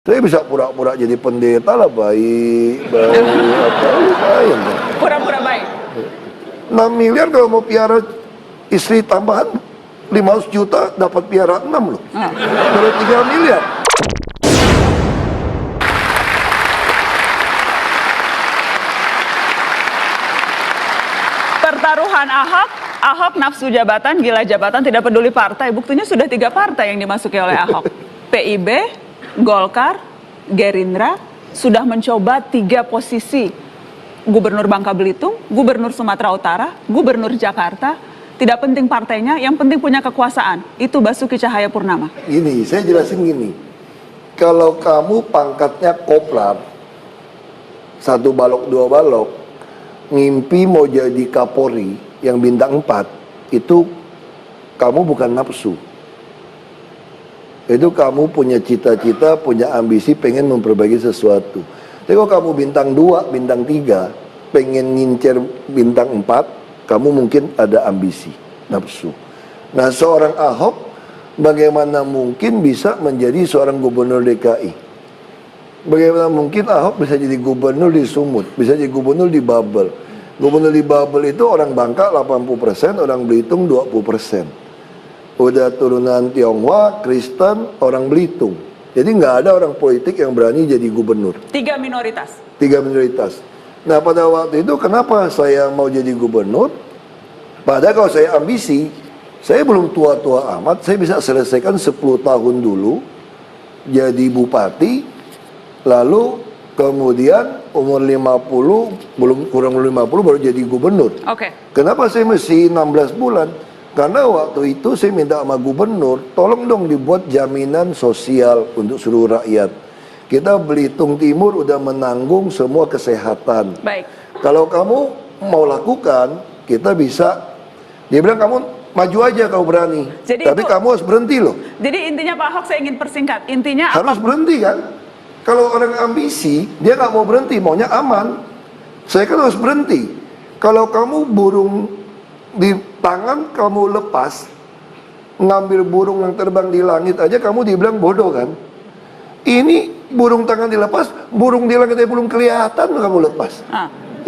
Saya bisa pura-pura jadi pendeta lah, baik apa lumayan. Pura-pura baik. 6 miliar kalau mau piara istri tambahan 500 juta dapat piara 6 loh. Kalau 3 miliar. Pertaruhan Ahok nafsu jabatan, gila jabatan, tidak peduli partai. Buktinya sudah 3 partai yang dimasuki oleh Ahok. PIB, Golkar, Gerindra sudah mencoba 3 posisi. Gubernur Bangka Belitung, Gubernur Sumatera Utara, Gubernur Jakarta. Tidak penting partainya, yang penting punya kekuasaan. Itu Basuki Cahayapurnama. Gini, saya jelasin gini. Kalau kamu pangkatnya koplar, 1 balok 2 balok, ngimpi mau jadi Kapolri yang bintang 4, itu kamu bukan nafsu. Itu kamu punya cita-cita, punya ambisi, pengen memperbaiki sesuatu. Tapi kalau kamu bintang 2, bintang 3, pengen ngincer bintang 4, kamu mungkin ada ambisi, nafsu. Nah, seorang Ahok bagaimana mungkin bisa menjadi seorang gubernur DKI? Bagaimana mungkin Ahok bisa jadi gubernur di Sumut, bisa jadi gubernur di Babel? Gubernur di Babel itu orang Bangka 80%, orang Belitung 20%. Udah turunan Tionghoa, Kristen, orang Belitung. Jadi nggak ada orang politik yang berani jadi gubernur. 3 minoritas. 3 minoritas. Nah, pada waktu itu kenapa saya mau jadi gubernur? Padahal kalau saya ambisi, saya belum tua-tua amat, saya bisa selesaikan 10 tahun dulu jadi bupati, lalu kemudian umur 50, belum kurang 50 baru jadi gubernur. Oke. Kenapa saya mesti 16 bulan? Karena waktu itu saya minta sama gubernur, tolong dong dibuat jaminan sosial untuk seluruh rakyat. Kita Belitung Timur udah menanggung semua kesehatan. Baik. Kalau kamu mau lakukan, kita bisa. Dia bilang kamu maju aja kalau berani. Jadi tapi itu, kamu harus berhenti loh. Jadi intinya Pak Ahok, saya ingin persingkat. Intinya Harus berhenti kan? Kalau orang ambisi, dia nggak mau berhenti, maunya aman. Saya kan harus berhenti. Kalau kamu burung di tangan kamu lepas, ngambil burung yang terbang di langit aja kamu dibilang bodoh kan? Ini burung tangan dilepas, burung di langit aja belum kelihatan kamu lepas.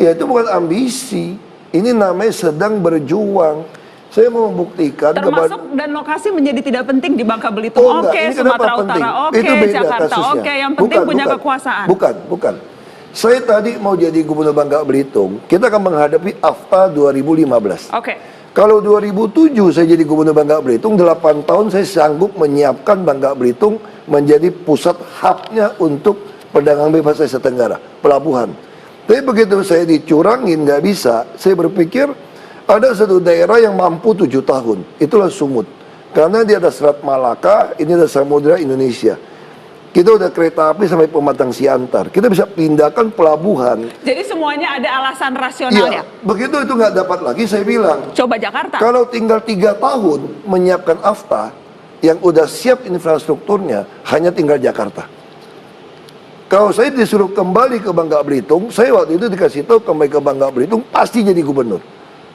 Ya itu bukan ambisi. Ini namanya sedang berjuang. Saya mau membuktikan termasuk dan lokasi menjadi tidak penting di Bangka Belitung. Oke, Sumatera Utara, oke, Jakarta, oke, yang penting punya kekuasaan. Bukan. Saya tadi mau jadi gubernur Bangka Belitung, kita akan menghadapi AFTA 2015. Oke. Kalau 2007 saya jadi gubernur Bangka Belitung, 8 tahun saya sanggup menyiapkan Bangka Belitung menjadi pusat hubnya untuk perdagangan bebas Asia Tenggara, pelabuhan. Tapi begitu saya dicurangin, nggak bisa, saya berpikir ada satu daerah yang mampu 7 tahun, itulah Sumut. Karena dia ada Selat Malaka, ini ada Samudra Indonesia. Kita udah kereta api sampai Pematang Siantar. Kita bisa pindahkan pelabuhan. Jadi semuanya ada alasan rasionalnya. Iya, begitu itu nggak dapat lagi, saya bilang. Coba Jakarta. Kalau tinggal 3 tahun menyiapkan AFTA, yang udah siap infrastrukturnya, hanya tinggal Jakarta. Kalau saya disuruh kembali ke Bangka Belitung, saya waktu itu dikasih tahu kembali ke Bangka Belitung, pasti jadi gubernur.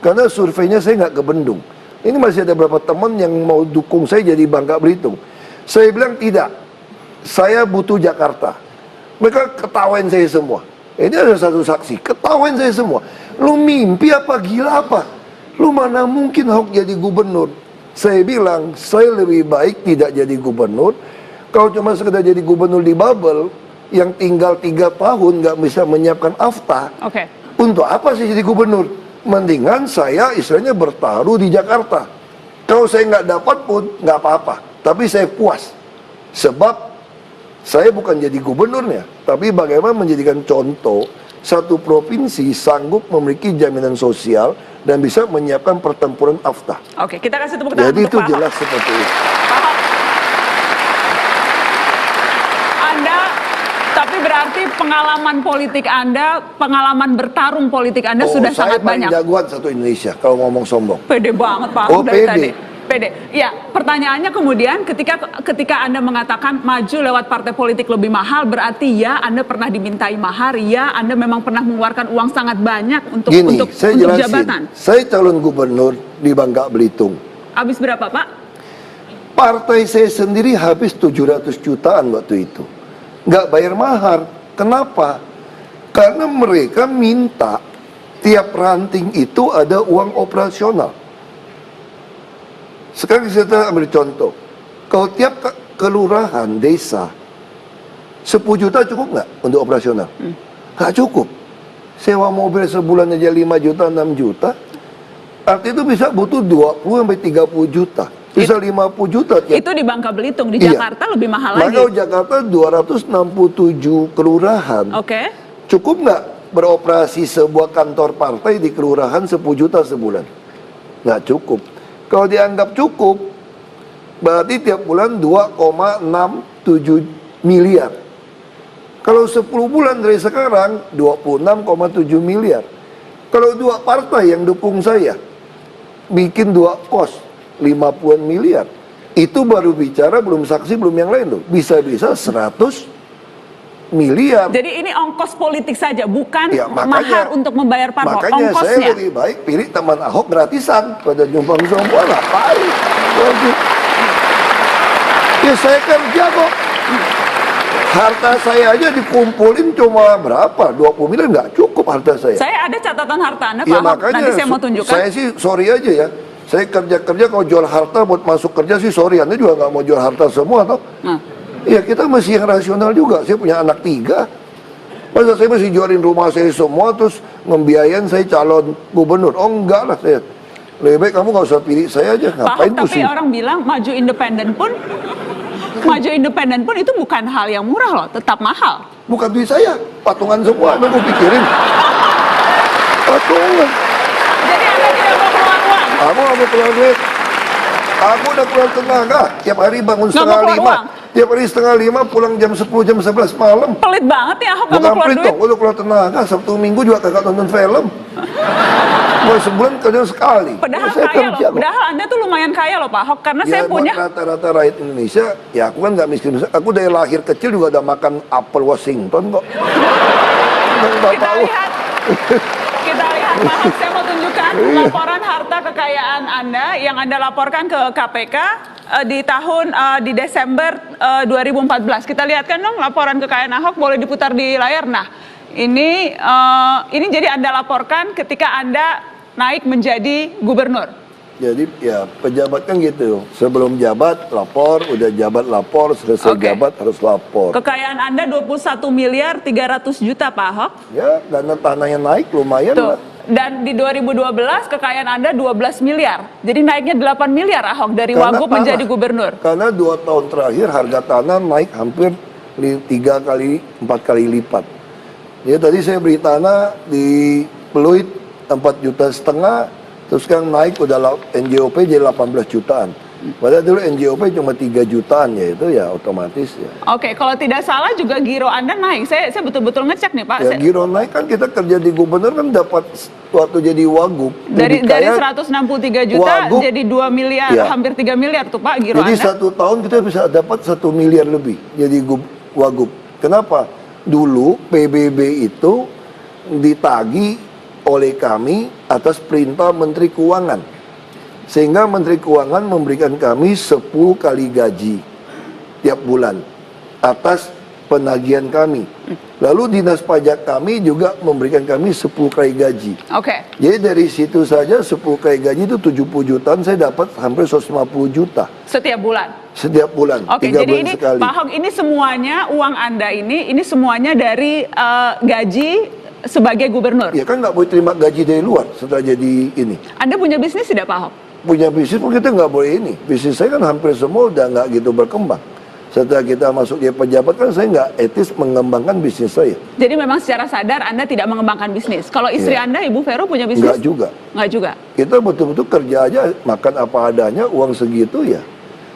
Karena surveinya saya nggak ke Bendung. Ini masih ada beberapa teman yang mau dukung saya jadi Bangka Belitung. Saya bilang tidak. Saya butuh Jakarta. Mereka ketawain saya semua. Ini ada satu saksi, ketawain saya semua. Lu mimpi apa, gila apa? Lu mana mungkin Ahok jadi gubernur? Saya bilang, saya lebih baik tidak jadi gubernur. Kalau cuma sekedar jadi gubernur di Babel, yang tinggal 3 tahun nggak bisa menyiapkan AFTA. Oke. Untuk apa sih jadi gubernur? Mendingan saya istilahnya bertaruh di Jakarta. Kalau saya nggak dapat pun nggak apa-apa. Tapi saya puas. Sebab saya bukan jadi gubernurnya, tapi bagaimana menjadikan contoh satu provinsi sanggup memiliki jaminan sosial dan bisa menyiapkan pertempuran AFTA. Oke, kita kasih tepuk tangan. Jadi itu jelas seperti itu. Anda, tapi berarti pengalaman politik Anda, pengalaman bertarung politik Anda sudah sangat banyak. Saya paling jagoan satu Indonesia kalau ngomong sombong. Pede banget Pak Ahok dari tadi. Pede. Ya, pertanyaannya kemudian ketika Anda mengatakan maju lewat partai politik lebih mahal, berarti ya Anda pernah dimintai mahar, ya Anda memang pernah mengeluarkan uang sangat banyak untuk jabatan. Saya calon gubernur di Bangka Belitung. Habis berapa Pak? Partai saya sendiri habis 700 jutaan waktu itu. nggak bayar mahar. Kenapa? Karena mereka minta tiap ranting itu ada uang operasional. Sekarang kita ambil contoh. Kalau tiap kelurahan, desa, 10 juta cukup nggak untuk operasional? Nggak cukup. Sewa mobil sebulan aja 5 juta, 6 juta. Artinya itu bisa butuh 20 sampai 30 juta. Bisa 50 juta. Itu di Bangka Belitung, di Iya. Jakarta lebih mahal lagi. Maka Jakarta 267 kelurahan. Oke. Cukup nggak beroperasi sebuah kantor partai di kelurahan 10 juta sebulan? Nggak cukup. Kalau dianggap cukup, berarti tiap bulan 2,67 miliar. Kalau 10 bulan dari sekarang, 26,7 miliar. Kalau dua partai yang dukung saya, bikin dua pos, 50-an miliar. Itu baru bicara, belum saksi, belum yang lain loh. Bisa-bisa 100 miliar. Jadi ini ongkos politik saja, bukan Ya, mahar untuk membayar parpol. Makanya saya Ongkosnya. lebih baik pilih teman Ahok gratisan pada nyumbang semua. Ngapain? Waduh. Ya saya kerja kok. Harta saya aja dikumpulin cuma berapa? 20 miliar nggak cukup harta saya. Saya ada catatan harta Anda, Pak Ya Ahok. makanya Nanti saya mau tunjukkan. saya sih sorry aja ya. Saya kerja-kerja kalau jual harta buat masuk kerja sih sorry. Anda juga nggak mau jual harta semua toh. Nah. Ya kita masih yang rasional juga. Saya punya anak 3. Masa saya masih jualin rumah saya semua terus membiayain saya calon gubernur? Oh enggak lah saya. Lebih baik kamu nggak usah pilih saya aja. Pak Ngapain Ahok, tapi pusing? orang bilang maju independen pun itu bukan hal yang murah loh, tetap mahal. Bukan duit saya, patungan semua. Emang gue pikirin. Patungan. Jadi Anda tidak mau keluar uang. Aku nggak mau keluar duit. Aku udah keluar tenaga. Tiap hari bangun Nggak mau setengah keluar 5. uang? Tiap hari setengah 5 pulang jam 10, jam 11 malam. Pelit banget ya Ahok nggak mau Bukan keluar pelit duit. dong, gue udah keluar tenaga. Sabtu Minggu juga kagak nonton film. Gue sebulan kerja sekali. Padahal Saya kaya kerja loh. kok. Padahal Anda tuh lumayan kaya loh Pak Ahok. Karena Ya, saya buat punya rata-rata rakyat Indonesia, ya aku kan nggak miskin. Aku dari lahir kecil juga udah makan apel Washington kok. Kita lihat, kita lihat Pak Ahok, saya mau tunjukkan laporan harta kekayaan Anda yang Anda laporkan ke KPK di Desember 2014. Kita lihatkan dong laporan kekayaan Ahok, boleh diputar di layar. Nah, ini jadi Anda laporkan ketika Anda naik menjadi gubernur. Jadi ya pejabat kan gitu. Sebelum jabat lapor, udah jabat lapor, selesai Oke. jabat harus lapor. Kekayaan Anda 21 miliar 300 juta Pak Ahok. Ya, dana tanahnya naik lumayan Tuh. lah. Dan di 2012 kekayaan Anda 12 miliar. Jadi naiknya 8 miliar Ahok dari Karena Wagub tanah. menjadi gubernur. Karena 2 tahun terakhir harga tanah naik hampir 3 kali, 4 kali lipat. Ya tadi saya beli tanah di Pluit 4,5 juta, terus sekarang naik udah NJOP jadi 18 jutaan. Padahal dulu NJOP cuma 3 jutaan, ya itu ya otomatis ya. Oke, kalau tidak salah juga giro Anda naik. Saya betul-betul ngecek nih Pak. Ya giro naik kan, kita kerja di gubernur kan dapat waktu jadi Wagub. Dari lebih kaya. 163 juta Wagub. jadi 2 miliar, Ya. hampir 3 miliar tuh Pak giro Jadi Anda. 1 tahun kita bisa dapat 1 miliar lebih jadi Wagub. Kenapa? Dulu PBB itu ditagih oleh kami atas perintah Menteri Keuangan. Sehingga Menteri Keuangan memberikan kami 10 kali gaji tiap bulan atas penagihan kami. Lalu dinas pajak kami juga memberikan kami 10 kali gaji. Oke. Jadi dari situ saja 10 kali gaji itu 70 jutaan, saya dapat hampir 150 juta Setiap bulan. setiap bulan. Oke, 3 jadi bulan ini sekali. Pak Ahok, ini semuanya uang Anda ini semuanya dari gaji sebagai gubernur. Ya kan nggak boleh terima gaji dari luar setelah jadi ini. Anda punya bisnis tidak Pak Ahok? Punya bisnis pun kita nggak boleh ini. Bisnis saya kan hampir semua udah nggak gitu berkembang. Setelah kita masuk di pejabat kan saya nggak etis mengembangkan bisnis saya. Jadi memang secara sadar Anda tidak mengembangkan bisnis. Kalau istri Iya. Anda, Ibu Vero punya bisnis? Nggak juga. Nggak juga. Kita betul-betul kerja aja, makan apa adanya, uang segitu ya.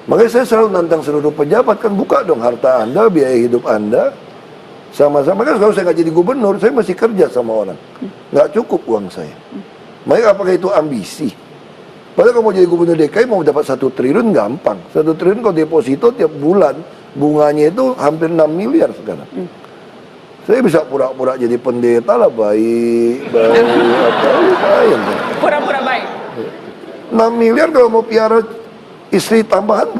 Makanya saya selalu nantang seluruh pejabat, kan buka dong harta Anda, biaya hidup Anda. Sama-sama, kan kalau saya nggak jadi gubernur, saya masih kerja sama orang. Nggak cukup uang saya. Makanya apakah itu ambisi? Padahal kalau mau jadi gubernur DKI mau dapat 1 triliun gampang. 1 triliun kalau deposito tiap bulan, bunganya itu hampir 6 miliar sekarang. Saya bisa pura-pura jadi pendeta lah, baik, lumayan. Pura-pura baik. 6 miliar kalau mau piara istri tambahan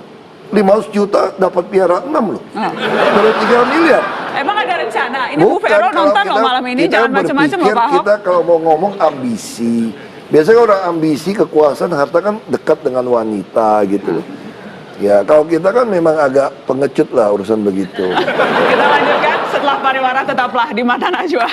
500 juta dapat piara 6 loh. Ah. Baru 3 miliar. Emang ada rencana? Ini Bu Vero kalau nonton loh malam ini, kita jangan macam-macam loh berpikir, Pak Ahok. Kita kalau mau ngomong ambisi, biasanya orang ambisi, kekuasaan, harta kan dekat dengan wanita gitu loh. Ya, kalau kita kan memang agak pengecut lah urusan begitu. Kita lanjutkan setelah pariwara, tetaplah di Mata Najwa.